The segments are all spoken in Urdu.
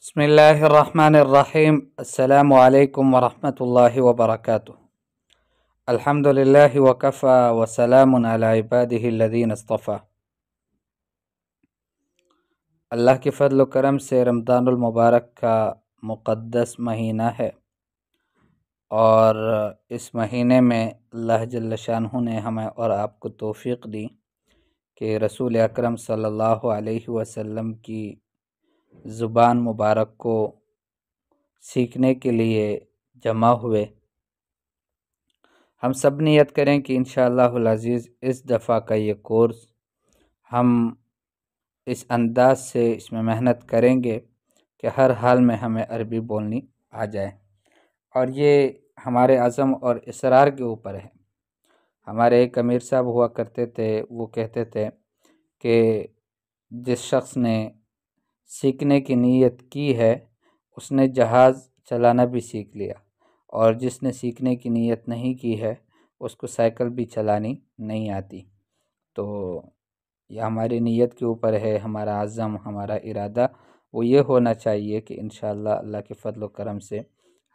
بسم اللہ الرحمن الرحیم۔ السلام علیکم ورحمۃ اللہ وبرکاتہ۔ الحمد للہ وکفی وسلام علی عبادہ الذین اصطفی۔ اللہ کے فضل و کرم سے رمضان المبارک کا مقدس مہینہ ہے، اور اس مہینے میں اللہ جل شانہ نے ہمیں اور آپ کو توفیق دی کہ رسول اکرم صلی اللہ علیہ وسلم کی زبان مبارک کو سیکھنے کے لیے جمع ہوئے۔ ہم سب نیت کریں کہ انشاءاللہ العزیز اس دفعہ کا یہ کورس ہم اس انداز سے اس میں محنت کریں گے کہ ہر حال میں ہمیں عربی بولنی آ جائے، اور یہ ہمارے عزم اور اصرار کے اوپر ہے۔ ہمارے ایک امیر صاحب ہوا کرتے تھے، وہ کہتے تھے کہ جس شخص نے سیکھنے کی نیت کی ہے اس نے جہاز چلانا بھی سیکھ لیا، اور جس نے سیکھنے کی نیت نہیں کی ہے اس کو سائیکل بھی چلانی نہیں آتی۔ تو یہ ہماری نیت کے اوپر ہے، ہمارا عزم، ہمارا ارادہ وہ یہ ہونا چاہیے کہ انشاءاللہ اللہ کے فضل و کرم سے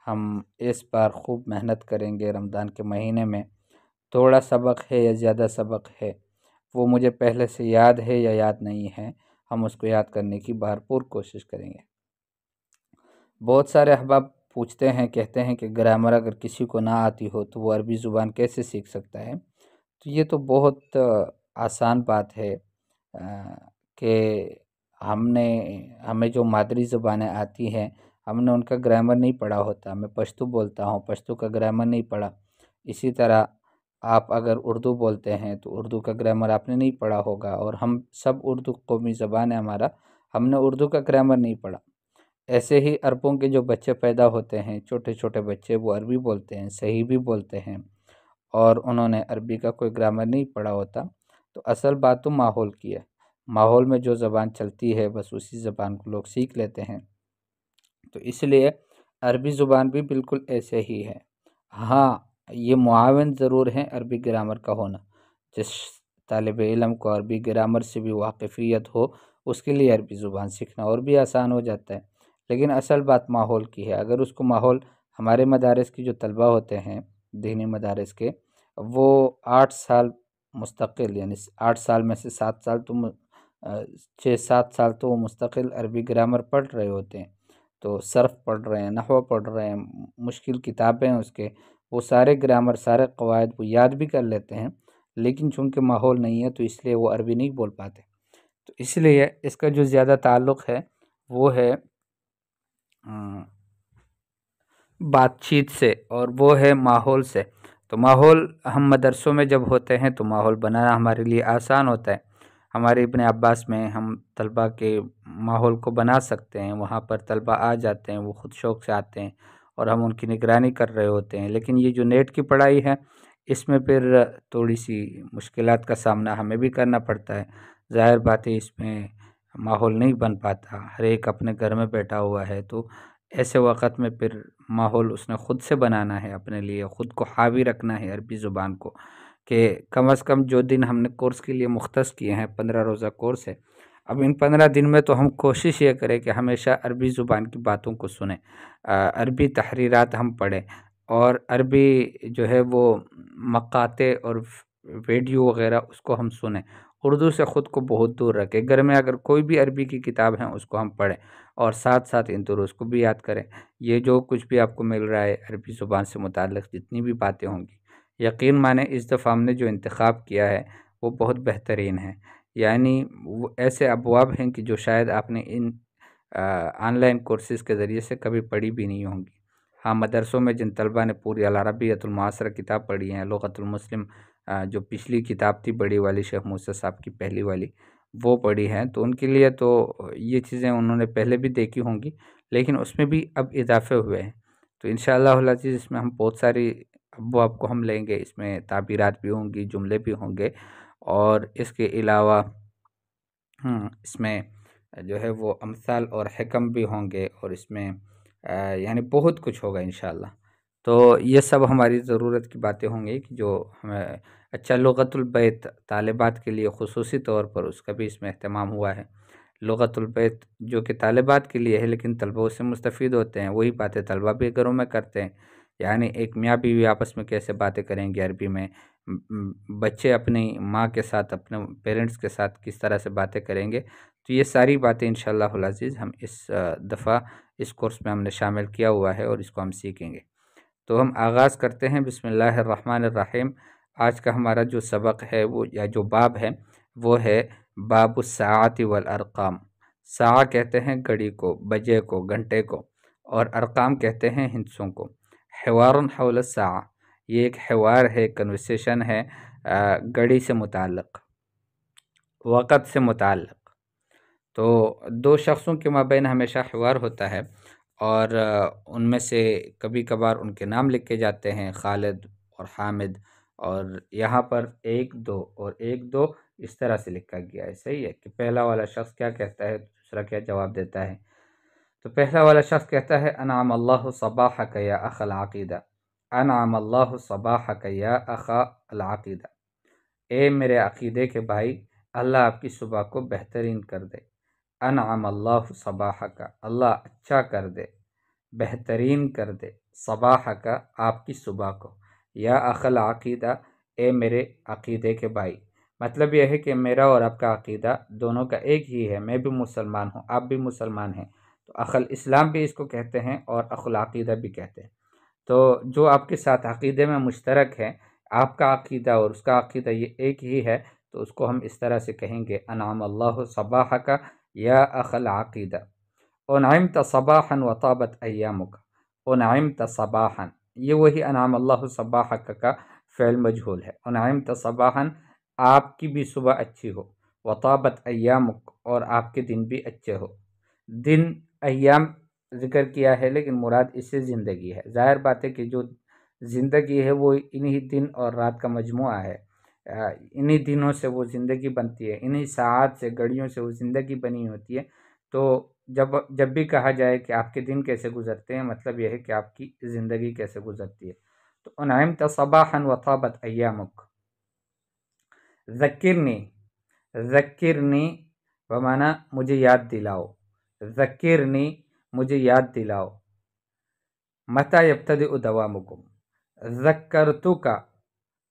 ہم اس بار خوب محنت کریں گے۔ رمضان کے مہینے میں تھوڑا سبق ہے یا زیادہ سبق ہے وہ مجھے پہلے سے یاد ہے یا یاد نہیں ہے، ہم اس کو یاد کرنے کی بھرپور کوشش کریں گے۔ بہت سارے احباب پوچھتے ہیں، کہتے ہیں کہ گرامر اگر کسی کو نہ آتی ہو تو وہ عربی زبان کیسے سیکھ سکتا ہے؟ تو یہ تو بہت آسان بات ہے کہ ہمیں جو مادری زبانیں آتی ہیں ہم نے ان کا گرامر نہیں پڑھا ہوتا۔ میں پشتو بولتا ہوں، پشتو کا گرامر نہیں پڑھا۔ اسی طرح آپ اگر اردو بولتے ہیں تو اردو کا گرامر آپ نے نہیں پڑھا ہوگا، اور ہم سب اردو قومی زبان ہے ہمارا، ہم نے اردو کا گرامر نہیں پڑھا۔ ایسے ہی عربوں کے جو بچے پیدا ہوتے ہیں، چھوٹے چھوٹے بچے، وہ عربی بولتے ہیں، صحیح بھی بولتے ہیں، اور انہوں نے عربی کا کوئی گرامر نہیں پڑھا ہوتا۔ تو اصل بات تو ماحول کی ہے، ماحول میں جو زبان چلتی ہے بس اسی زبان کو لوگ سیکھ لیتے ہیں۔ تو اس لیے عربی زبان بھی بالکل ایسے ہی ہے۔ ہاں، یہ معاون ضرور ہیں عربی گرامر کا ہونا۔ جس طالب علم کو عربی گرامر سے بھی واقفیت ہو اس کے لیے عربی زبان سیکھنا اور بھی آسان ہو جاتا ہے، لیکن اصل بات ماحول کی ہے۔ اگر اس کو ماحول، ہمارے مدارس کی جو طلبہ ہوتے ہیں دینی مدارس کے، وہ 8 سال مستقل، یعنی 8 سال میں سے 7 سال تو 6-7 سال تو وہ مستقل عربی گرامر پڑھ رہے ہوتے ہیں، تو صرف پڑھ رہے ہیں، نحو پڑھ رہے ہیں، مشکل کتابیں اس کے، وہ سارے گرامر، سارے قواعد وہ یاد بھی کر لیتے ہیں، لیکن چونکہ ماحول نہیں ہے تو اس لیے وہ عربی نہیں بول پاتے۔ تو اس لیے اس کا جو زیادہ تعلق ہے وہ ہے بات چیت سے، اور وہ ہے ماحول سے۔ تو ماحول ہم مدرسوں میں جب ہوتے ہیں تو ماحول بنانا ہمارے لیے آسان ہوتا ہے۔ ہمارے ابن عباس میں ہم طلبہ کے ماحول کو بنا سکتے ہیں، وہاں پر طلبہ آ جاتے ہیں، وہ خود شوق سے آتے ہیں اور ہم ان کی نگرانی کر رہے ہوتے ہیں۔ لیکن یہ جو نیٹ کی پڑھائی ہے اس میں پھر تھوڑی سی مشکلات کا سامنا ہمیں بھی کرنا پڑتا ہے۔ ظاہر بات ہے اس میں ماحول نہیں بن پاتا، ہر ایک اپنے گھر میں بیٹھا ہوا ہے، تو ایسے وقت میں پھر ماحول اس نے خود سے بنانا ہے، اپنے لیے خود کو حاوی رکھنا ہے عربی زبان کو، کہ کم از کم جو دن ہم نے کورس کے لیے مختص کیے ہیں، 15 روزہ کورس ہے، اب ان 15 دن میں تو ہم کوشش یہ کریں کہ ہمیشہ عربی زبان کی باتوں کو سنیں، عربی تحریرات ہم پڑھیں، اور عربی جو ہے وہ مقاطع اور ویڈیو وغیرہ اس کو ہم سنیں۔ اردو سے خود کو بہت دور رکھیں، گھر میں اگر کوئی بھی عربی کی کتاب ہے اس کو ہم پڑھیں، اور ساتھ ساتھ ان دروس کو بھی یاد کریں۔ یہ جو کچھ بھی آپ کو مل رہا ہے عربی زبان سے متعلق جتنی بھی باتیں ہوں گی، یقین مانیں اس دفعہ ہم نے جو انتخاب کیا ہے وہ بہت بہترین ہے، یعنی وہ ایسے ابواب ہیں کہ جو شاید آپ نے ان آن لائن کورسز کے ذریعے سے کبھی پڑھی بھی نہیں ہوں گی۔ ہاں، مدرسوں میں جن طلبہ نے پوری العربیۃ المعاصرہ کتاب پڑھی ہے، لغت المسلم جو پچھلی کتاب تھی بڑی والی، شیخ موسیٰ صاحب کی پہلی والی، وہ پڑھی ہیں، تو ان کے لیے تو یہ چیزیں انہوں نے پہلے بھی دیکھی ہوں گی، لیکن اس میں بھی اب اضافے ہوئے ہیں۔ تو انشاءاللہ العزیز اس میں ہم بہت ساری ابواب کو ہم لیں گے، اس میں تعبیرات بھی ہوں گی، جملے بھی ہوں گے، اور اس کے علاوہ اس میں جو ہے وہ امثال اور حکم بھی ہوں گے، اور اس میں یعنی بہت کچھ ہوگا انشاءاللہ۔ تو یہ سب ہماری ضرورت کی باتیں ہوں گی کہ جو ہمیں اچھا لغت البیت طالبات کے لیے خصوصی طور پر اس کا بھی اس میں اہتمام ہوا ہے۔ لغت البیت جو کہ طالبات کے لیے ہے لیکن طلبہ اس سے مستفید ہوتے ہیں، وہی باتیں طلبہ بھی گھروں میں کرتے ہیں. یعنی ایک میاں بیوی آپس میں کیسے باتیں کریں گے عربی میں، بچے اپنی ماں کے ساتھ، اپنے پیرنٹس کے ساتھ کس طرح سے باتیں کریں گے. تو یہ ساری باتیں انشاءاللہ العزیز ہم اس دفعہ اس کورس میں ہم نے شامل کیا ہوا ہے اور اس کو ہم سیکھیں گے. تو ہم آغاز کرتے ہیں. بسم اللہ الرحمن الرحیم. آج کا ہمارا جو سبق ہے وہ یا جو باب ہے وہ ہے باب الساعات والارقام. ساعہ کہتے ہیں گھڑی کو، بجے کو، گھنٹے کو، اور ارقام کہتے ہیں ہندسوں کو. حوار حول الساعہ، یہ ایک حوار ہے، کنورسیشن ہے گھڑی سے متعلق، وقت سے متعلق. تو دو شخصوں کے مابین ہمیشہ حوار ہوتا ہے، اور ان میں سے کبھی کبھار ان کے نام لکھے جاتے ہیں، خالد اور حامد، اور یہاں پر 1 2 اور 1 2 اس طرح سے لکھا گیا ہے. صحیح ہے کہ پہلا والا شخص کیا کہتا ہے، دوسرا کیا جواب دیتا ہے. تو پہلا والا شخص کہتا ہے انعم اللہ صباحک یا اخ العقیدہ. انعم اللہ صباحک یا اخ العقیدہ، اے میرے عقیدے کے بھائی، اللہ آپ کی صبح کو بہترین کر دے. انعم اللہ صباحک، اللہ اچھا کر دے، بہترین کر دے، صباحک آپ کی صبح کو، یا اخ العقیدہ، اے میرے عقیدے کے بھائی. مطلب یہ ہے کہ میرا اور آپ کا عقیدہ دونوں کا ایک ہی ہے، میں بھی مسلمان ہوں، آپ بھی مسلمان ہیں. تو اخ الاسلام بھی اس کو کہتے ہیں اور اخ العقیدہ بھی کہتے ہیں. تو جو آپ کے ساتھ عقیدے میں مشترک ہے، آپ کا عقیدہ اور اس کا عقیدہ یہ ایک ہی ہے، تو اس کو ہم اس طرح سے کہیں گے انعم اللہ صباحک یا اخ العقیدہ. انعمت صباحا وطابت ایامک. انعمت صباحا، یہ وہی انعم اللہ صباحک کا فعل مجہول ہے. انعمت صباحا، آپ کی بھی صبح اچھی ہو، وطابت ایامک، اور آپ کے دن بھی اچھے ہو. دن ایام ذکر کیا ہے لیکن مراد اس سے زندگی ہے. ظاہر بات ہے کہ جو زندگی ہے وہ انہی دن اور رات کا مجموعہ ہے، انہی دنوں سے وہ زندگی بنتی ہے، انہی ساعات سے، گھڑیوں سے وہ زندگی بنی ہوتی ہے. تو جب بھی کہا جائے کہ آپ کے دن کیسے گزرتے ہیں، مطلب یہ ہے کہ آپ کی زندگی کیسے گزرتی ہے. تو انعمت صباحا وطابت ایامک. ذکرنی، ذکرنی بمعنی مجھے یاد دلاؤ، ذکرنی مجھے یاد دلاؤ. متی یبتدئ دوامکم. ذکرتک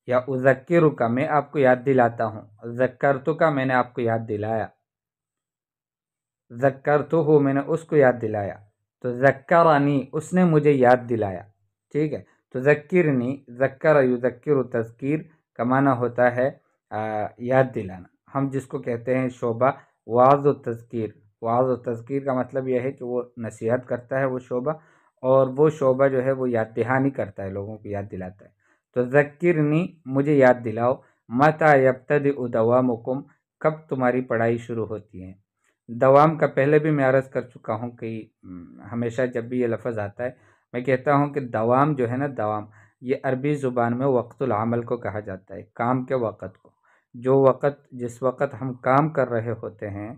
یا اذکرک، میں آپ کو یاد دلاتا ہوں. ذکرتک، میں نے آپ کو یاد دلایا. ذکرتہ، میں نے اس کو یاد دلایا. تو ذکرنی، اس نے مجھے یاد دلایا. ٹھیک ہے. تو ذکرنی، ذکر یذکر تذکیر کا معنی ہوتا ہے یاد دلانا. ہم جس کو کہتے ہیں شعبہ وعظ و تذکیر. وعظ و تذکیر کا مطلب یہ ہے کہ وہ نصیحت کرتا ہے وہ شعبہ، اور وہ شعبہ جو ہے وہ یاد دہانی کرتا ہے، لوگوں کو یاد دلاتا ہے. تو ذکرنی، مجھے یاد دلاؤ. متی یبتدئ دوامکم، کب تمہاری پڑھائی شروع ہوتی ہے. دوام کا پہلے بھی میں عرض کر چکا ہوں کہ ہمیشہ جب بھی یہ لفظ آتا ہے میں کہتا ہوں کہ دوام جو ہے نا، دوام، یہ عربی زبان میں وقت العمل کو کہا جاتا ہے، کام کے وقت کو. جو وقت، جس وقت ہم کام کر رہے ہوتے ہیں،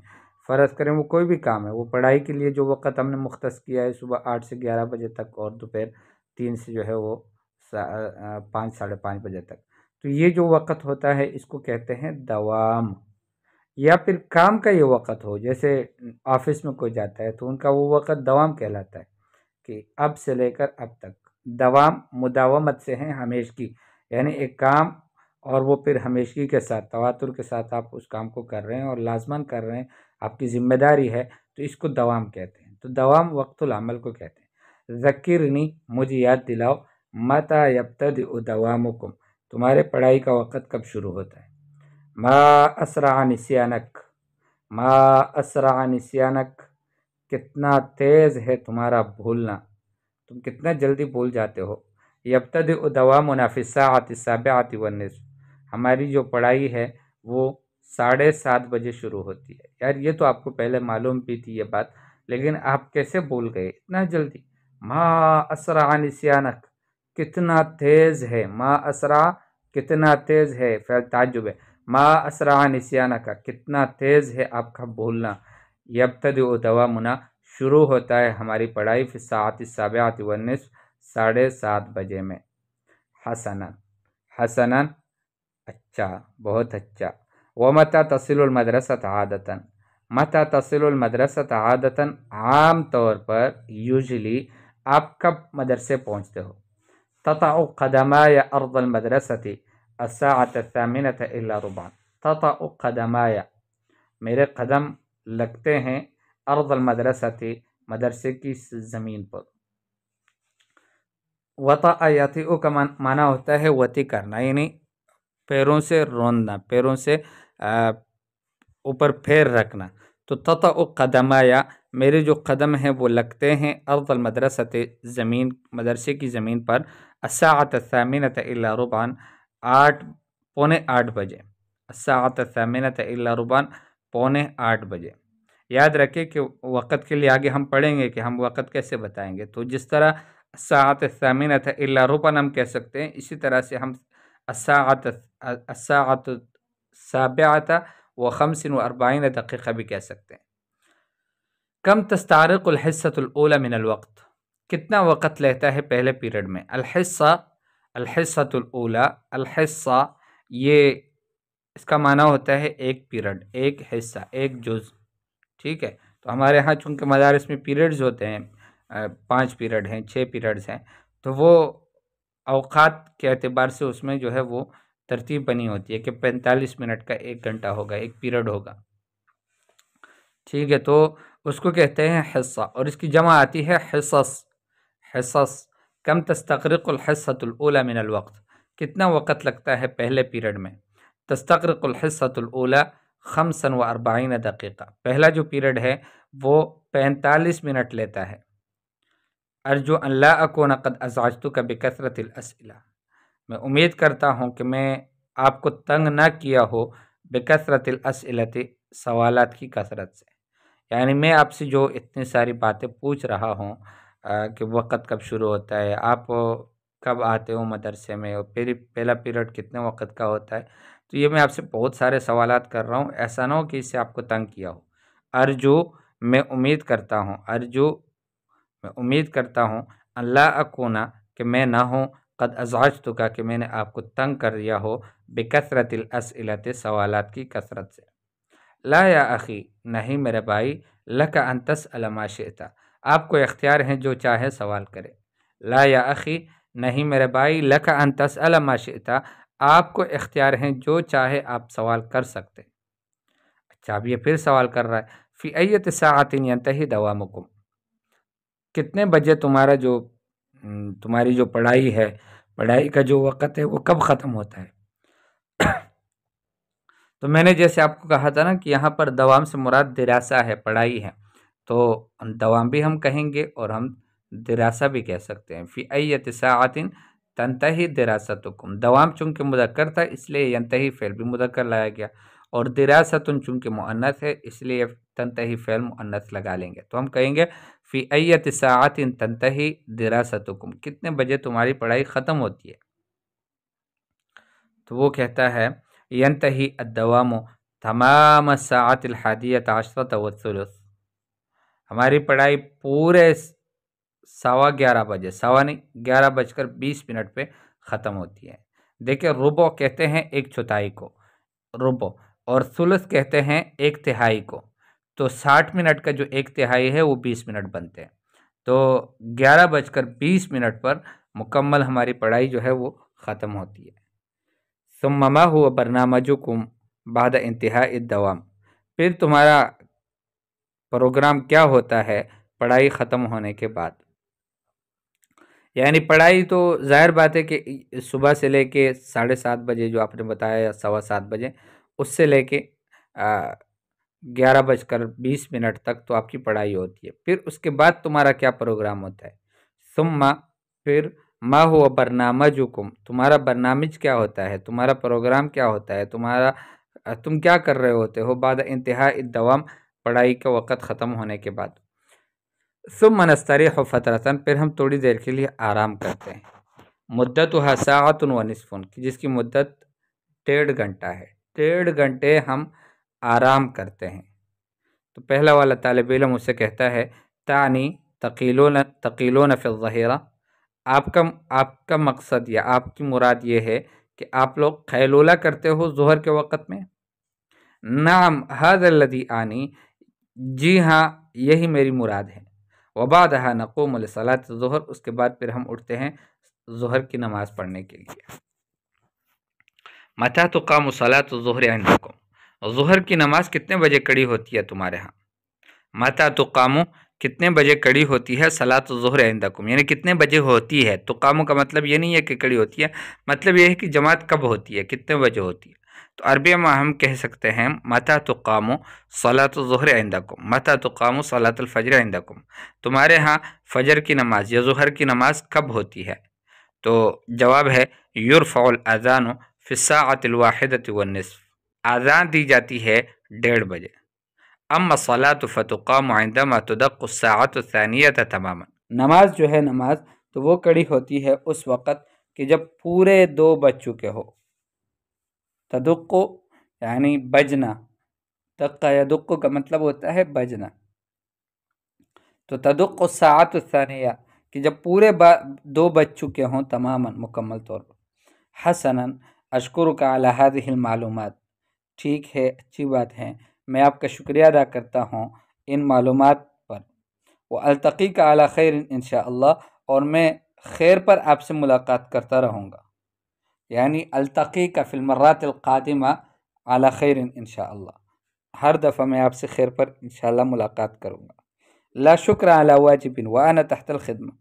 فرض کریں وہ کوئی بھی کام ہے، وہ پڑھائی کے لیے جو وقت ہم نے مختص کیا ہے صبح 8 سے 11 بجے تک، اور دوپہر 3 سے جو ہے وہ 5 ساڑھے 5 بجے تک، تو یہ جو وقت ہوتا ہے اس کو کہتے ہیں دوام. یا پھر کام کا یہ وقت ہو، جیسے آفس میں کوئی جاتا ہے تو ان کا وہ وقت دوام کہلاتا ہے، کہ اب سے لے کر اب تک. دوام مداومت سے ہیں، ہمیشگی، یعنی ایک کام اور وہ پھر ہمیشگی کے ساتھ، تواتر کے ساتھ آپ اس کام کو کر رہے ہیں اور لازماً کر رہے ہیں، آپ کی ذمہ داری ہے، تو اس کو دوام کہتے ہیں. تو دوام وقت العمل کو کہتے ہیں. ذکرنی، مجھے یاد دلاؤ. متی یبتدئ دوامکم، تمہارے پڑھائی کا وقت کب شروع ہوتا ہے. ما اسرع نسیانک. ما اسرع نسیانک، کتنا تیز ہے تمہارا بھولنا، تم کتنا جلدی بھول جاتے ہو. یبتدئ دوامنا فی الساعۃ السابعۃ والنصف، ہماری جو پڑھائی ہے وہ 7:30 بجے شروع ہوتی ہے. یار یہ تو آپ کو پہلے معلوم بھی تھی یہ بات، لیکن آپ کیسے بھول گئے اتنا جلدی. ما اسرع نسیانک، کتنا تیز ہے. ما اسرع، کتنا تیز ہے، فعل تعجب ہے. ما اسرع نسیانک، کتنا تیز ہے آپ کا بھولنا. یبتدئ دوامنا، شروع ہوتا ہے ہماری پڑھائی فی الساعۃ السابعۃ والنصف، 7:30 بجے میں. حسنا، حسنا، اچھا، بہت اچھا. ومتی تصل المدرسۃ عادۃ، متى تصل المدرسة عادتاً، عام طور پر یوزلی آپ کب مدرسے پہنچتے ہو؟ تطع قدماي أرض المدرسة الساعة 8 إلا ربع. تطع قدماي، میرے قدم لگتے ہیں، ارض المدرسة، مدرسے کی زمین پر. وطأ یطیع کا معنی ہوتا ہے وطی کرنا، یعنی پیروں سے روندنا، پیروں سے اوپر پیر رکھنا. تو تطع قدمایا، میرے جو قدم ہیں وہ لگتے ہیں، ارض المدرسۃ، زمین، مدرسے کی زمین پر، الساعة 8 إلا ربعا، 8:45 بجے. الساعة 8 إلا ربعا، 7:45 بجے. یاد رکھیں کہ وقت کے لیے آگے ہم پڑھیں گے کہ ہم وقت کیسے بتائیں گے. تو جس طرح الساعة 8 إلا ربعا ہم کہہ سکتے ہیں، اسی طرح سے ہم الساعة 7:45 بھی کہہ سکتے ہیں. کم تستغرق الحصة الأولى من الوقت، کتنا وقت لیتا ہے پہلے پیریڈ میں؟ الحصة الأولى، الحصہ یہ اس کا معنی ہوتا ہے ایک پیریڈ، ایک حصہ، ایک جز. ٹھیک ہے، تو ہمارے ہاں چونکہ مدارس میں پیریڈز ہوتے ہیں، 5 پیریڈ ہیں، 6 پیریڈز ہیں، تو وہ اوقات کے اعتبار سے اس میں جو ہے وہ ترتیب بنی ہوتی ہے کہ 45 منٹ کا 1 گھنٹہ ہوگا، ایک پیریڈ ہوگا. ٹھیک ہے، تو اس کو کہتے ہیں حصہ، اور اس کی جمع آتی ہے حصص. حصص. کم تستغرق الحصة الأولى من الوقت، کتنا وقت لگتا ہے پہلے پیریڈ میں؟ تستغرق الحصة الأولى 45 دقیقہ، پہلا جو پیریڈ ہے وہ 45 منٹ لیتا ہے. ارجو ان لا اکون قد ازعجتک بکثرت الاسئلہ، میں امید کرتا ہوں کہ میں آپ کو تنگ نہ کیا ہو، بکثرت الاسئلۃ، سوالات کی کثرت سے. یعنی میں آپ سے جو اتنی ساری باتیں پوچھ رہا ہوں کہ وقت کب شروع ہوتا ہے، آپ کب آتے ہو مدرسے میں، اور پہلا پیریڈ کتنے وقت کا ہوتا ہے، تو یہ میں آپ سے بہت سارے سوالات کر رہا ہوں، ایسا نہ ہو کہ اس سے آپ کو تنگ کیا ہو. ارجو، میں امید کرتا ہوں، ارجو، میں امید کرتا ہوں، اللہ اکونا، کہ میں نہ ہوں، قد ازعجتک، کہ میں نے آپ کو تنگ کر دیا ہو، بکثرت الاسئلۃ، سوالات کی کثرت سے. لا یا اخی، نہیں میرے بھائی، لک ان تسأل ما شئت، آپ کو اختیار ہیں جو چاہے سوال کرے. لا یا اخی، نہیں میرے بھائی، لک ان تسأل ما شئت، آپ کو اختیار ہیں جو چاہے آپ سوال کر سکتے. اچھا، اب یہ پھر سوال کر رہا ہے، فی ایت ساعۃ ینتہی دوامکم، کتنے بجے تمہاری جو پڑھائی ہے، پڑھائی کا جو وقت ہے وہ کب ختم ہوتا ہے؟ تو میں نے جیسے آپ کو کہا تھا نا کہ یہاں پر دوام سے مراد دراسہ ہے، پڑھائی ہے، تو دوام بھی ہم کہیں گے اور ہم دراسہ بھی کہہ سکتے ہیں. فی ایت ساعۃ تنتہی دراستکم، دوام چونکہ مذکر تھا اس لیے ینتہی فعل بھی مذکر لایا گیا، اور دراستن چونکہ مؤنث ہے اس لیے تنتہی فعل مؤنث لگا لیں گے. تو ہم کہیں گے فی ایت ساعۃ تنتہی دراستکم، کتنے بجے تمہاری پڑھائی ختم ہوتی ہے؟ تو وہ کہتا ہے ینتہی الدوام تمام الساعۃ 11 والثلث، ہماری پڑھائی پورے 11:15 بجے، 11:20 پہ ختم ہوتی ہے. دیکھیں، ربع کہتے ہیں 1/4 کو، ربع، اور ثلث کہتے ہیں 1/3 کو. تو 60 منٹ کا جو 1/3 ہے وہ 20 منٹ بنتے ہیں. تو 11:20 پر مکمل ہماری پڑھائی جو ہے وہ ختم ہوتی ہے. ثم ما هو برنامجکم بعد انتہاء الدوام، پھر تمہارا پروگرام کیا ہوتا ہے پڑھائی ختم ہونے کے بعد؟ یعنی پڑھائی تو ظاہر بات ہے کہ صبح سے لے کے 7:30 بجے جو آپ نے بتایا، یا 7:15 بجے، اس سے لے کے 11:20 تک تو آپ کی پڑھائی ہوتی ہے. پھر اس کے بعد تمہارا کیا پروگرام ہوتا ہے؟ ثم، پھر، ما ہوا برنامجکم، تمہارا برنامج کیا ہوتا ہے، تمہارا پروگرام کیا ہوتا ہے، تم کیا کر رہے ہوتے ہو بعد انتہاء الدوام، پڑھائی کا وقت ختم ہونے کے بعد. ثم نستریح فترۃ، پھر ہم تھوڑی دیر کے لیے آرام کرتے ہیں. مدتها ساعۃ ونصف، جس کی مدت 1.5 گھنٹہ ہے، 1.5 گھنٹے ہم آرام کرتے ہیں. تو پہلا والا طالب علم اسے کہتا ہے تعنی تقیلون فی الظہیرہ، آپ کا مقصد یا آپ کی مراد یہ ہے کہ آپ لوگ خیلولہ کرتے ہو ظہر کے وقت میں؟ نعم، ھذا الذی انی، جی ہاں، یہی میری مراد ہے۔ وبعدها نقوم لصلاۃ الظہر، اس کے بعد پھر ہم اٹھتے ہیں ظہر کی نماز پڑھنے کے لیے۔ متی تقام صلاۃ الظہر عندکم، ظہر کی نماز کتنے بجے کھڑی ہوتی ہے تمہارے ہاں؟ متی تقام، کتنے بجے کھڑی ہوتی ہے صلاۃ الظہر عندکم، یعنی کتنے بجے ہوتی ہے۔ تقام کا مطلب یہ نہیں ہے کہ کھڑی ہوتی ہے، مطلب یہ ہے کہ جماعت کب ہوتی ہے، کتنے بجے ہوتی ہے۔ تو عربی میں ہم کہہ سکتے ہیں متی تقام صلاۃ الظہر عندکم، متی تقام صلاۃ الفجر عندکم، تمہارے ہاں فجر کی نماز یا ظہر کی نماز کب ہوتی ہے؟ تو جواب ہے یرفع الاذان فی الساعۃ الواحدۃ والنصف، اذان دی جاتی ہے 1:30 بجے۔ اما الصلاۃ فتقام عندما تدق الساعۃ الثانیۃ تماما، نماز جو ہے نماز تو وہ کھڑی ہوتی ہے اس وقت کہ جب پورے 2 بج چکے ہو۔ تدق یعنی بجنا، دق یدق کا مطلب ہوتا ہے بجنا، تو تدق الساعۃ الثانیہ کہ جب پورے 2 بج چکے ہوں تماما، مکمل طور پر۔ حسنا اشکرک علی هذه المعلومات، ٹھیک ہے، اچھی بات ہے، میں آپ کا شکریہ ادا کرتا ہوں ان معلومات پر۔ والتقیک علی خیر انشاءاللہ، اور میں خیر پر آپ سے ملاقات کرتا رہوں گا، یعنی التقیک فی المرات القادمہ علی خیر انشاءاللہ، ہر دفعہ میں آپ سے خیر پر انشاءاللہ ملاقات کروں گا۔ لا شکر علی واجب وانا تحت الخدمہ،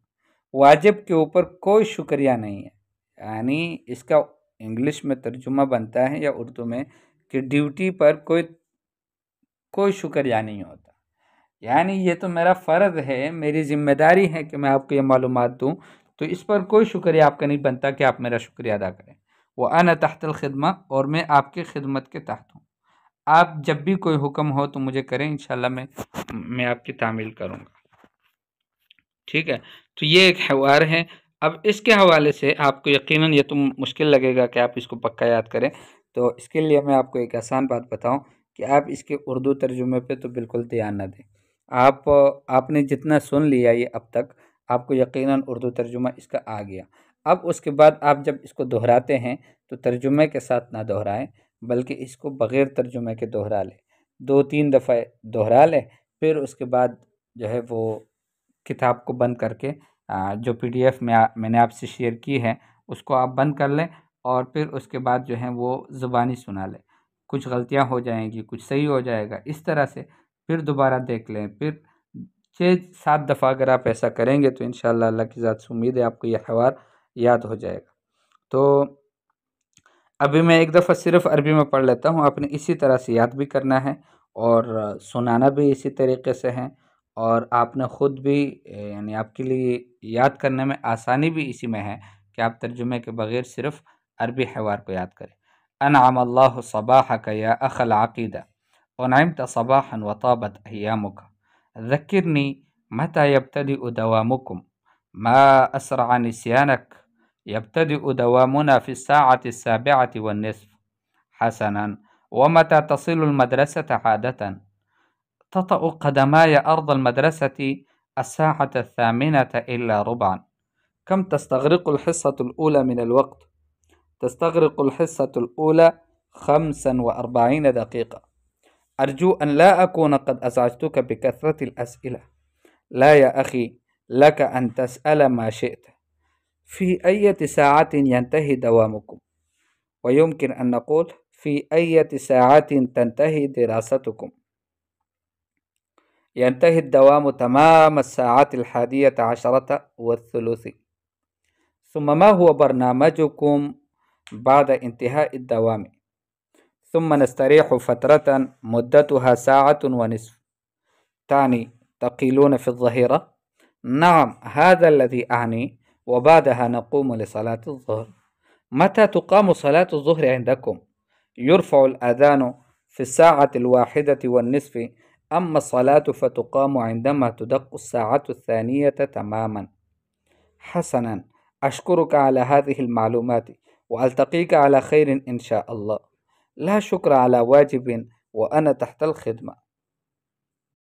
واجب کے اوپر کوئی شکریہ نہیں ہے، یعنی اس کا انگلش میں ترجمہ بنتا ہے یا اردو میں کہ ڈیوٹی پر کوئی شکریہ نہیں ہوتا، یعنی یہ تو میرا فرض ہے، میری ذمہ داری ہے کہ میں آپ کو یہ معلومات دوں، تو اس پر کوئی شکریہ آپ کا نہیں بنتا کہ آپ میرا شکریہ ادا کریں۔ وَأَنَا تَحْتَ الْخِدْمَةِ، اور میں آپ کی خدمت کے تحت ہوں، آپ جب بھی کوئی حکم ہو تو مجھے کریں، انشاءاللہ میں آپ کی تعمیل کروں گا۔ ٹھیک ہے، تو یہ ایک حوار ہے۔ اب اس کے حوالے سے آپ کو یقیناً یہ تو مشکل لگے گا کہ آپ اس کو پکا یاد کریں، تو اس کے لیے میں آپ کو ایک آسان بات بتاؤں کہ آپ اس کے اردو ترجمے پہ تو بالکل دھیان نہ دیں۔ آپ نے جتنا سن لیا یہ اب تک، آپ کو یقیناً اردو ترجمہ اس کا آ گیا۔ اب اس کے بعد آپ جب اس کو دہراتے ہیں تو ترجمے کے ساتھ نہ دہرائیں، بلکہ اس کو بغیر ترجمے کے دہرا لیں، 2-3 دفعہ دہرا لیں، پھر اس کے بعد جو ہے وہ کتاب کو بند کر کے جو PDF میں نے آپ سے شیئر کی ہے اس کو آپ بند کر لیں، اور پھر اس کے بعد جو ہے وہ زبانی سنا لیں، کچھ غلطیاں ہو جائیں گی، کچھ صحیح ہو جائے گا، اس طرح سے پھر دوبارہ دیکھ لیں، پھر 6-7 دفعہ اگر آپ ایسا کریں گے تو انشاءاللہ اللہ کی ذات سے امید ہے آپ کو یہ حوار یاد ہو جائے گا۔ تو ابھی میں ایک دفعہ صرف عربی میں پڑھ لیتا ہوں، آپ نے اسی طرح سے یاد بھی کرنا ہے اور سنانا بھی اسی طریقے سے ہے، اور آپ نے خود بھی یعنی آپ کے لیے یاد کرنے میں آسانی بھی اسی میں ہے کہ آپ ترجمے کے بغیر صرف عربی حوار کو یاد کریں۔ انعم اللہ صباحک یا اخ العقیدہ، انعمت صباحا وطابت ایامک، ذکرنی متی یبتدئ دوامکم، ما اسرع نسیانک، يبتدئ دوامنا في الساعة 7:30 حسنا، ومتى تصل المدرسة عادة؟ تطأ قدماي أرض المدرسة الساعة 8:08. كم تستغرق الحصة الأولى من الوقت؟ تستغرق الحصة الأولى 45 دقيقة. أرجو أن لا أكون قد أزعجتك بكثرة الأسئلة. لا يا أخي، لك أن تسأل ما شئت. في أي ساعة ينتهي دوامكم؟ ويمكن أن نقول في أي ساعة تنتهي دراستكم؟ ينتهي الدوام تمام 11:30. ثم ما هو برنامجكم بعد انتهاء الدوام؟ ثم نستريح فترة مدتها 1.5 ساعة. تعني تقيلون في الظهيرة؟ نعم، هذا الذي أعني. وبعدها نقوم لصلاة الظهر. متى تقام صلاة الظهر عندكم؟ يرفع الأذان في الساعة 1:20، أما الصلاة فتقام عندما تدق الساعة 2 تماما. حسنا، أشكرك على هذه المعلومات، وألتقيك على خير إن شاء الله. لا شكر على واجب وأنا تحت الخدمة.